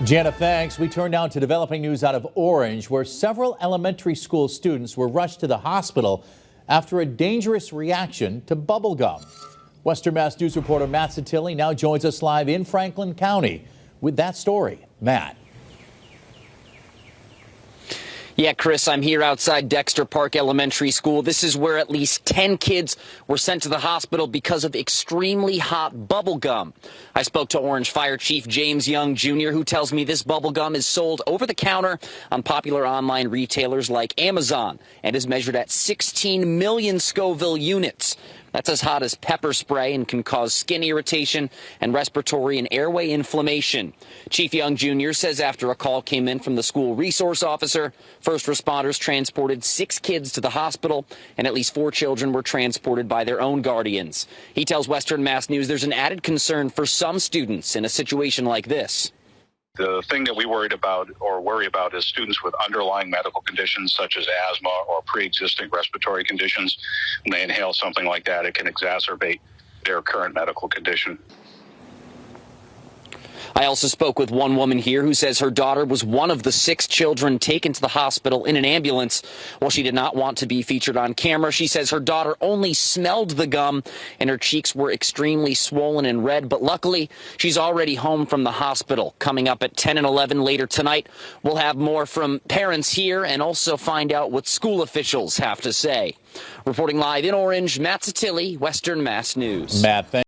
Jana, thanks. We turn now to developing news out of Orange, where several elementary school students were rushed to the hospital after a dangerous reaction to bubble gum. Western Mass News reporter Matt Satilli now joins us live in Franklin County with that story. Matt. Yeah, Chris, I'm here outside Dexter Park Elementary School. This is where at least 10 kids were sent to the hospital because of extremely hot bubble gum. I spoke to Orange Fire Chief James Young Jr., who tells me this bubble gum is sold over the counter on popular online retailers like Amazon and is measured at 16 million Scoville units. That's as hot as pepper spray and can cause skin irritation and respiratory and airway inflammation. Chief Young Jr. says after a call came in from the school resource officer, first responders transported 6 kids to the hospital and at least 4 children were transported by their own guardians. He tells Western Mass News there's an added concern for some students in a situation like this. The thing that we worry about is students with underlying medical conditions such as asthma or pre-existing respiratory conditions. When they inhale something like that, it can exacerbate their current medical condition. I also spoke with one woman here who says her daughter was one of the 6 children taken to the hospital in an ambulance. While she did not want to be featured on camera, she says her daughter only smelled the gum and her cheeks were extremely swollen and red. But luckily, she's already home from the hospital. Coming up at 10 and 11 later tonight, we'll have more from parents here and also find out what school officials have to say. Reporting live in Orange, Matt Satilli, Western Mass News. Matt, thanks.